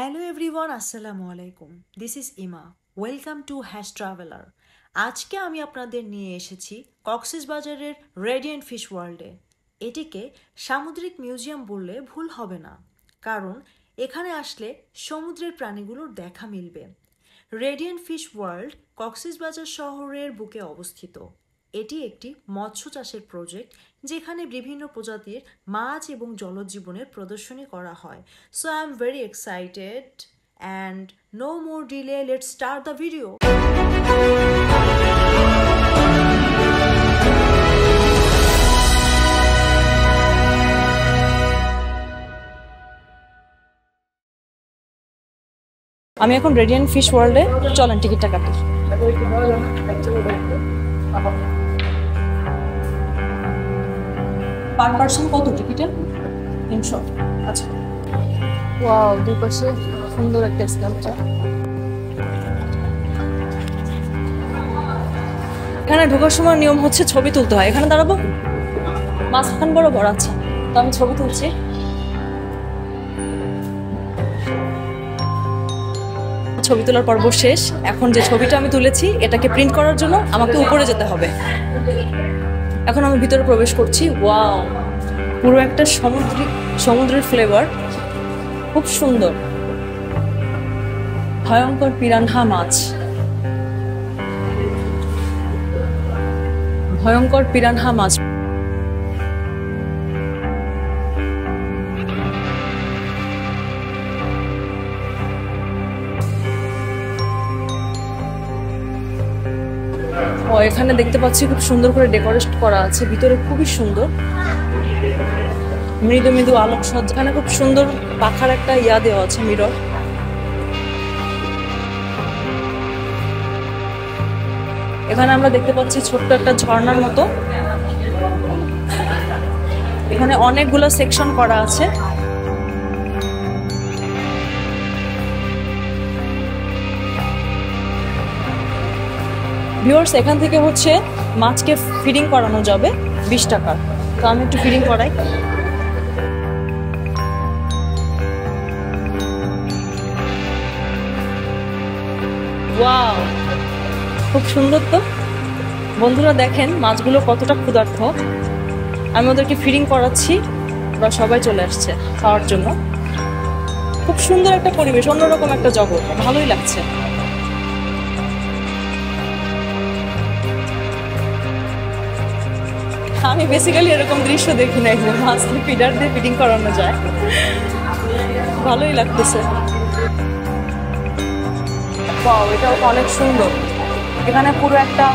Hello everyone, আসসালামু আলাইকুম। This is ইমা। Welcome to hash traveller. আজকে আমি আপনাদের নিয়ে এসেছি কক্সবাজারের রেডিয়েন্ট ফিশ ওয়ার্ল্ডে। এটিকে সামুদ্রিক মিউজিয়াম বললে ভুল হবে না, কারণ এখানে আসলে সমুদ্রের প্রাণীগুলোর দেখা মিলবে। রেডিয়েন্ট ফিশ ওয়ার্ল্ড কক্সবাজার শহরের বুকে অবস্থিত। এটি একটি মৎস্য চাষের প্রজেক্ট, যেখানে বিভিন্ন প্রজাতির মাছ এবং জলজ জীবনের প্রদর্শনী করা হয়। So I am very excited and no more delay, let's start the video. আমি এখন রেডিয়েন্ট ফিশ ওয়ার্ল্ডে, চলেন টিকিটটা কাটি। পার পার্সন কত টিকিটে? 300। আচ্ছা, ওয়াও, দুই পাশে সুন্দর একটা স্কাল্পচার। এখানে ঢোকার সময় নিয়ম হচ্ছে ছবি তুলতে হয়। এখানে দাঁড়াবো, মাঝখান বরাবর। আচ্ছা, তো আমি ছবি তুলছি। ছবি তোলার পর্ব শেষ। এখন যে ছবিটা আমি তুলেছি, এটাকে প্রিন্ট করার জন্য আমাকে উপরে যেতে হবে। এখন আমি ভিতরে প্রবেশ করছি। ওয়াও, পুরো একটা সমুদ্রের ফ্লেভার, খুব সুন্দর। ভয়ঙ্কর পিরানহা মাছ, ভয়ঙ্কর পিরানহা মাছ। ও, এখানে দেখতে পাচ্ছি খুব সুন্দর করে ডেকোরেট করা আছে, ভিতরে খুবই সুন্দর। মৃদু মৃদু আলোকসজ্জা, এখানে খুব সুন্দর পাখার একটা দেওয়া আছে, মিরর। এখানে আমরা দেখতে পাচ্ছি ছোট্ট একটা ঝর্ণার মতো। এখানে অনেকগুলো সেকশন করা আছে। ভিউয়ার্স, এখান থেকে হচ্ছে মাছকে ফিডিং করানো যাবে 20 টাকা। তো আমি একটু ফিডিং করাই। ওয়াও, খুব সুন্দর। তো বন্ধুরা দেখেন মাছগুলো কতটা ক্ষুধার্ত। আমি ওদেরকে ফিডিং করাচ্ছি, ওরা সবাই চলে আসছে খাওয়ার জন্য। খুব সুন্দর একটা পরিবেশ, অন্যরকম একটা জগৎ, ভালোই লাগছে। আমি বেসিক্যালি এরকম দৃশ্য দেখি না, যে মাছকে ফিডার দিয়ে ফিডিং করানো যায়। ভালোই লাগতেছে। ওয়াও, এটাও অনেক সুন্দর। এখানে পুরো একটা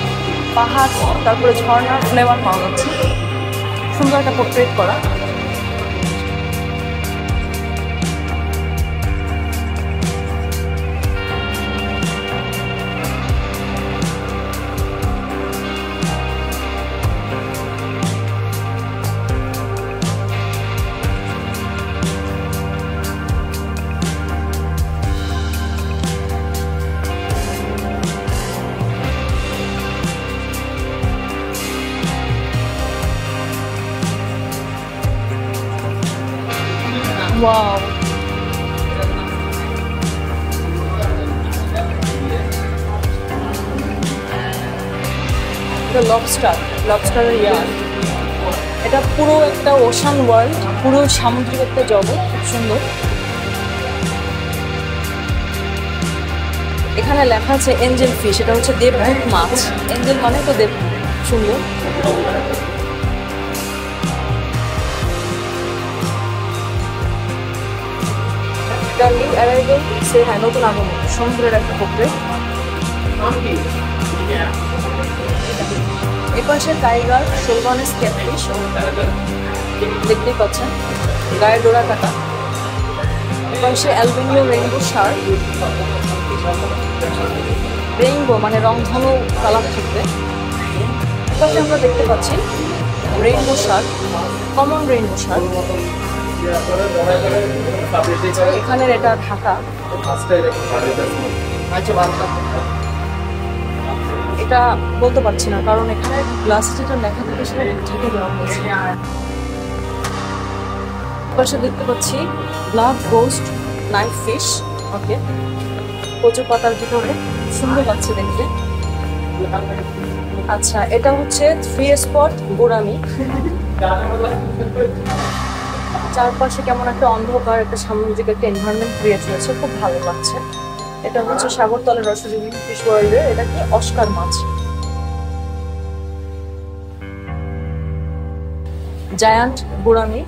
পাহাড়, তারপরে ঝর্ণার ফ্লেভার পাওয়া যাচ্ছে। সুন্দর একটা পোর্ট্রেট করা। Wow. লবস্টারের ইয়ার্ড। এটা পুরো একটা ওশান ওয়ার্ল্ড, পুরো সামুদ্রিক একটা জগৎ, খুব সুন্দর। এখানে লেখা আছে এঞ্জেল ফিশ, এটা হচ্ছে দেবদূত মাছ। এঞ্জেল মানে তো দেব, সুন্দর। নিউ অ্যারাইভাল সে, হ্যাঁ, নতুন আগমন, সমুদ্রের একটা পোর্ট্রেট। এপাশে টাইগার, শোলগনেস ক্যাটফিশ দেখতেই পাচ্ছেন, গায়ে ডোরা কাটা। এপাশে অ্যালবিনো রেইনবো শার্ক, রেইনবো মানে রংধনু কালার থাকবে। এপাশে আমরা দেখতে পাচ্ছি rainbow Shark, common rainbow Shark. এখানের এটা ঢাকা, এটা বলতে পারছি না, কারণ এখানে গ্লাসে যেটা লেখা থাকে সেটা ঢেকে দেওয়া হয়েছে। পাশে দেখতে পাচ্ছি ব্লাড গোস্ট নাইফ ফিশ, ওকে, কচু পাতার ভিতরে সুন্দর লাগছে দেখতে। আচ্ছা, এটা হচ্ছে 3 স্পট গোড়ামি। চারপাশে কেমন একটা অন্ধকার, একটা সামুদ্রিক একটা এনভায়রনমেন্ট ক্রিয়েট হয়েছে, খুব ভালো লাগছে। এটা হচ্ছে সাগরতলের রসজীবী ফিশ ওয়ার্ল্ডের, এটা কি অস্কার মাছ, জায়ান্ট গোড়ামি।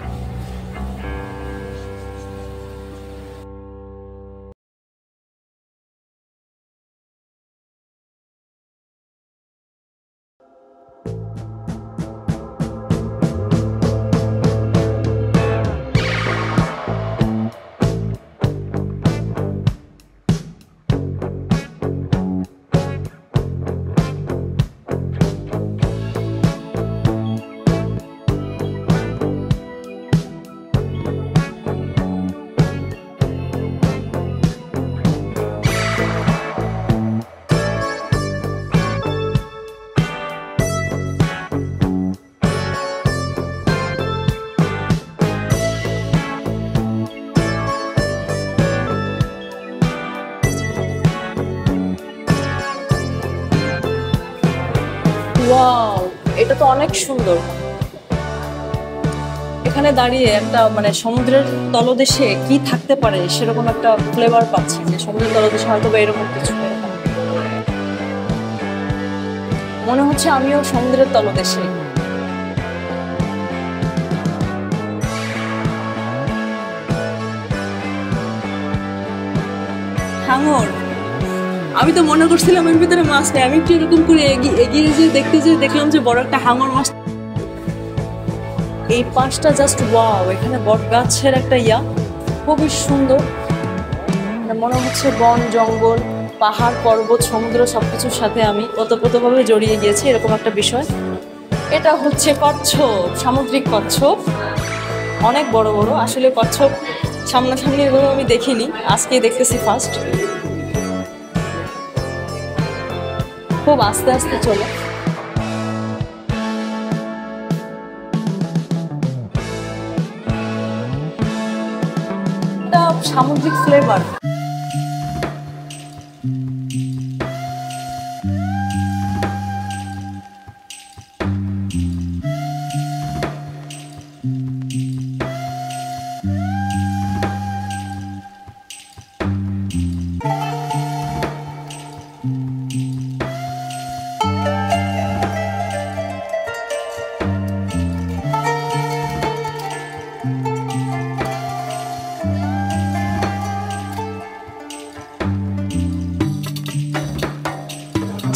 ওয়াও, এটা তো অনেক সুন্দর। এখানে দাঁড়িয়ে একটা মানে সমুদ্রের তলদেশে কি থাকতে পারে সেরকম একটা ফ্লেভার পাচ্ছি, যে সমুদ্রের তলদেশে হয়তো বা এরকম কিছু মনে হচ্ছে আমিও সমুদ্রের তলদেশে। হাঙর, আমি তো মনে করছিলাম এর ভিতরে মাছ নেই। আমি একটু এরকম করে এগিয়ে যেয়ে দেখতে যেয়ে দেখলাম যে বড় একটা হাঙর মাছ। এই পাশটা জাস্ট ওয়াও, এখানে বট গাছের একটা খুবই সুন্দর। মনে হচ্ছে বন জঙ্গল, পাহাড় পর্বত, সমুদ্র সবকিছুর সাথে আমি ওতপ্রোতভাবে জড়িয়ে গিয়েছি, এরকম একটা বিষয়। এটা হচ্ছে কচ্ছপ, সামুদ্রিক কচ্ছপ, অনেক বড় বড়। আসলে কচ্ছপ সামনাসামনি এগুলো আমি দেখিনি, আজকেই দেখতেছি ফার্স্ট। খুব আস্তে আস্তে চলে। এটা সামুদ্রিক ফ্লেভার।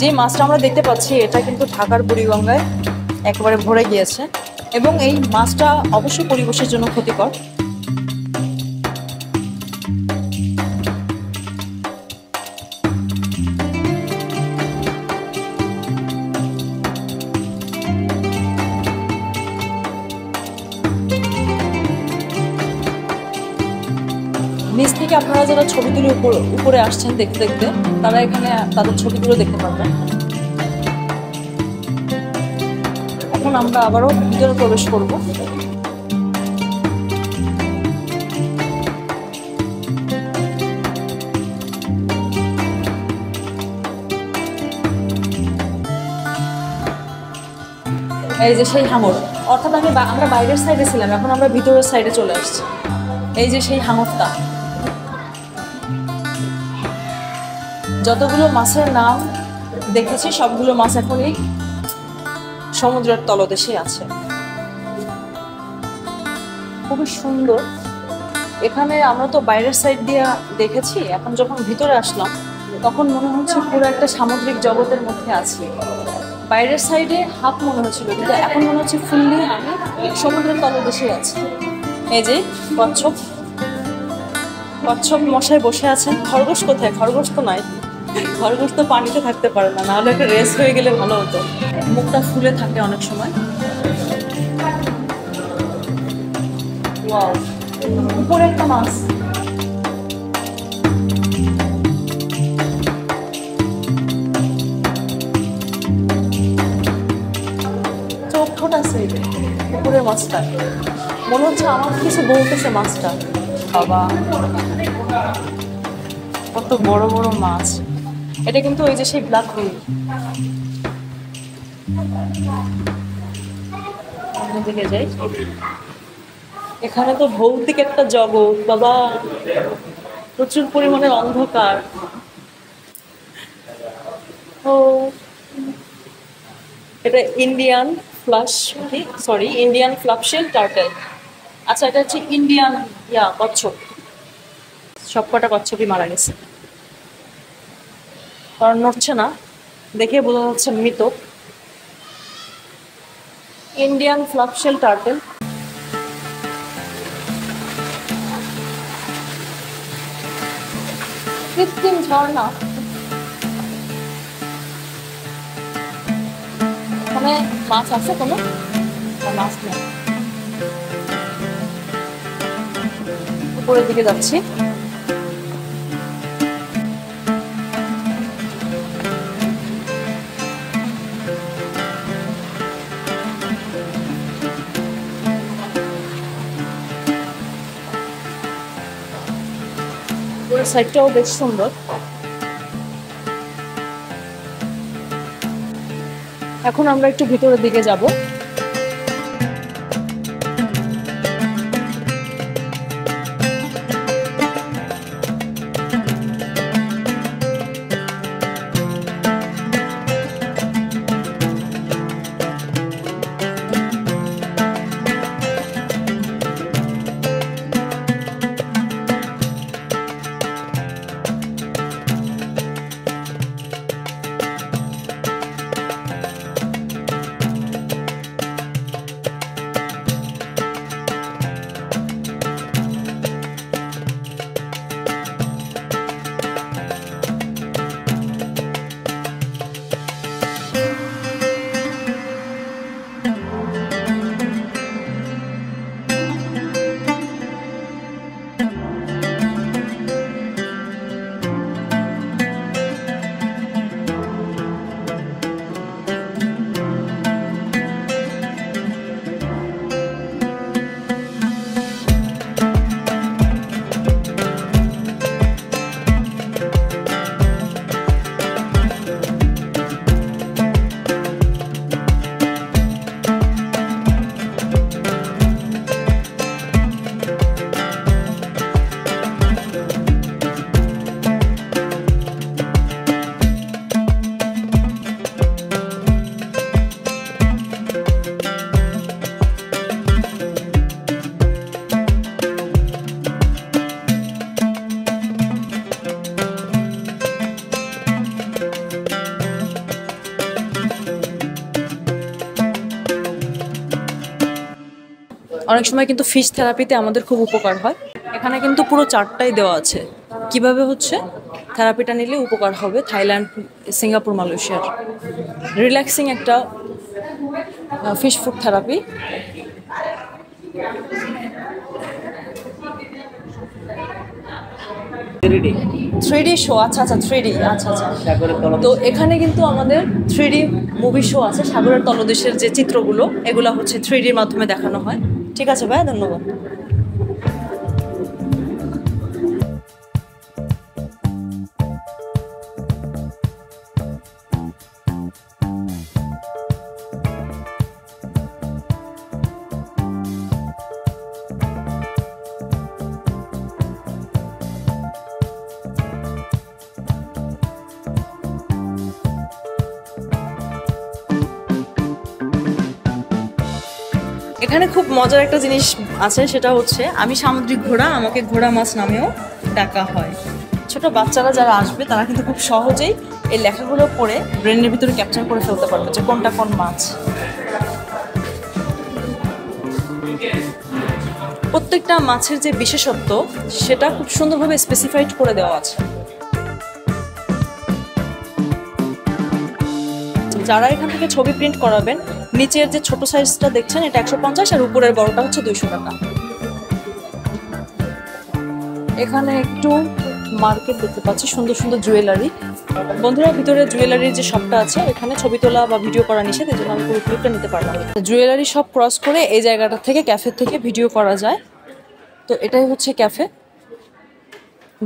যে মাছটা আমরা দেখতে পাচ্ছি এটা কিন্তু ঢাকার বুড়িগঙ্গায় একেবারে ভরে গিয়েছে, এবং এই মাছটা অবশ্যই পরিবেশের জন্য ক্ষতিকর। নিচ থেকে আপনারা যারা ছবি তুলে উপরে আসছেন দেখতে দেখতে, তারা এখানে তাদের ছবিগুলো দেখতে পারবেন। এখন আমরা আবারও ভিতরে প্রবেশ করব। এই যে সেই হাঙর, অর্থাৎ আমরা বাইরের সাইডে ছিলাম, এখন আমরা ভিতরের সাইডে চলে আসছি। এই যে সেই হাঙরটা। যতগুলো মাছের নাম দেখেছি সবগুলো মাছ এখনই সমুদ্রের তলদেশে আছে। খুবই সুন্দর। এখানে আমরা তো বাইরের সাইড দিয়ে দেখেছি, এখন যখন ভিতরে আসলাম তখন মনে হচ্ছে পুরো একটা সামুদ্রিক জগতের মধ্যে আছি। বাইরের সাইডে হাফ মনে হচ্ছিল, কিন্তু এখন মনে হচ্ছে ফুললি আমি সমুদ্রের তলদেশে আছি। এই যে কচ্ছপ, কচ্ছপ মশাই বসে আছেন। খরগোশ কোথায়? খরগোশ তো নাই, খরগোশ তো পানিতে থাকতে পারে না, নাহলে একটা রেস হয়ে গেলে ভালো হতো। মুখটা ফুলে থাকে অনেক সময়। ওয়াও, উপরে একটা মাছ। চোখ ঠোঁট আছে উপরের মাছটা, মনে হচ্ছে আমার কিছু বলতেছে মাছটা। বাবা, কত বড় বড় মাছ। এটা কিন্তু ওই যে সেই ব্ল্যাক হোল। অন্যদিকে যাই, এখানে তো ভৌতিক একটা জগৎ বাবা, প্রচুর পরিমাণে অন্ধকার। ও এটা Indian flush, Indian flapshell turtle. আচ্ছা, এটা হচ্ছে ইন্ডিয়ান কচ্ছপ। সবকটা কচ্ছপই মারা গেছে, কারণ নড়ছে না, দেখে বোঝা যাচ্ছে মৃত। Indian flapshell turtle. কৃত্রিম ঝর্ণা। এখানে মাছ আছে কোনো? মাছ নেই। উপরের দিকে যাচ্ছি। পুরো সাইডটাও বেশ সুন্দর। এখন আমরা একটু ভিতরের দিকে যাব। অনেক সময় কিন্তু ফিশ থেরাপিতে আমাদের খুব উপকার হয়। এখানে কিন্তু পুরো চার্টটাই দেওয়া আছে কিভাবে হচ্ছে থেরাপিটা নিলে উপকার হবে। থাইল্যান্ড, সিঙ্গাপুর, মালয়েশিয়ার রিল্যাক্সিং একটা fish food therapy. 3D show. আচ্ছা, 3D। আচ্ছা। তো এখানে কিন্তু আমাদের 3D মুভি শো আছে। সাগরের তলদেশের যে চিত্রগুলো, এগুলো হচ্ছে 3Dর মাধ্যমে দেখানো হয়। ঠিক আছে ভাই, ধন্যবাদ। এখানে খুব মজার একটা জিনিস আছে, সেটা হচ্ছে আমি সামুদ্রিক ঘোড়া, আমাকে ঘোড়া মাছ নামেও ডাকা হয়। ছোট বাচ্চারা যারা আসবে তারা কিন্তু খুব সহজেই এই লেখাগুলো পড়ে ব্রেনের ভিতরে ক্যাপচার করে ফেলতে পারবে যে কোনটা কোন মাছ। প্রত্যেকটা মাছের যে বিশেষত্ব সেটা খুব সুন্দরভাবে স্পেসিফাইড করে দেওয়া আছে। যারা এখান থেকে ছবি প্রিন্ট করাবেন, নিচের যে ছোট সাইজটা দেখছেন এটা 150, আর উপরের বড়টা হচ্ছে 200 টাকা। এখানে একটু মার্কেট দেখতে পাচ্ছি, সুন্দর সুন্দর জুয়েলারি। বন্ধুরা, ভিতরে জুয়েলারির যে শপটা আছে এখানে ছবি তোলা বা ভিডিও করা নিষেধ, এই জন্য আমি পুরো ক্লিপটা নিতে পারলাম। জুয়েলারি শপ ক্রস করে এই জায়গাটা থেকে, ক্যাফে থেকে ভিডিও করা যায়। তো এটাই হচ্ছে ক্যাফে।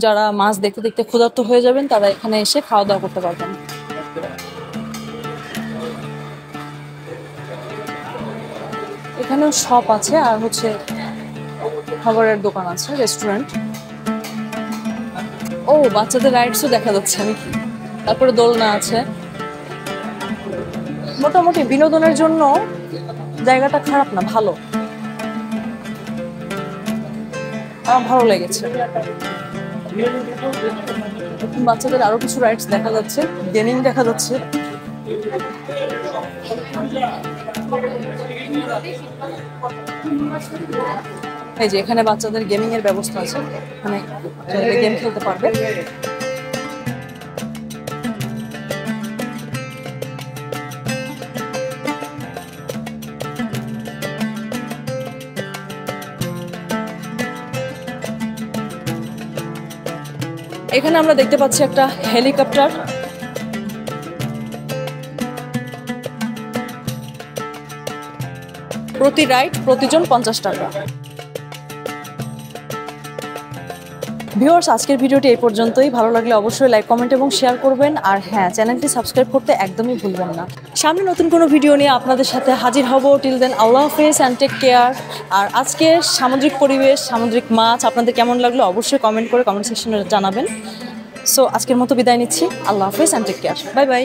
যারা মাছ দেখতে দেখতে ক্ষুধার্ত হয়ে যাবেন তারা এখানে এসে খাওয়া দাওয়া করতে পারবেন। এখানেও শপ আছে আর হচ্ছে খাবারের দোকান আছে, রেস্টুরেন্ট। ও, বাচ্চাদের রাইডসও দেখা যাচ্ছে আমি, তারপরে দোলনা আছে। মোটামুটি বিনোদনের জন্য জায়গাটা খারাপ না, ভালো, আমার ভালো লেগেছে। বাচ্চাদের আরো কিছু রাইডস দেখা যাচ্ছে, গেমিং দেখা যাচ্ছে। এই যে এখানে বাচ্চাদের গেমিং এর ব্যবস্থা আছে, মানে গেম খেলতে পারবে। এখানে আমরা দেখতে পাচ্ছি একটা হেলিকপ্টার। প্রতি রাইড প্রতিজন 50 টাকা। ভিউয়ার্স, আজকের ভিডিওটি এই পর্যন্তই। ভালো লাগলে অবশ্যই লাইক, কমেন্ট এবং শেয়ার করবেন। আর হ্যাঁ, চ্যানেলটি সাবস্ক্রাইব করতে একদমই ভুলবেন না। সামনে নতুন কোনো ভিডিও নিয়ে আপনাদের সাথে হাজির হব। টিল দেন, আল্লাহ হাফেজ অ্যান্ড টেক কেয়ার। আর আজকের সামুদ্রিক পরিবেশ, সামুদ্রিক মাছ আপনাদের কেমন লাগলো অবশ্যই কমেন্ট করে কমেন্ট সেকশনে জানাবেন। সো আজকের মতো বিদায় নিচ্ছি। আল্লাহ হাফেজ and take care. Bye by.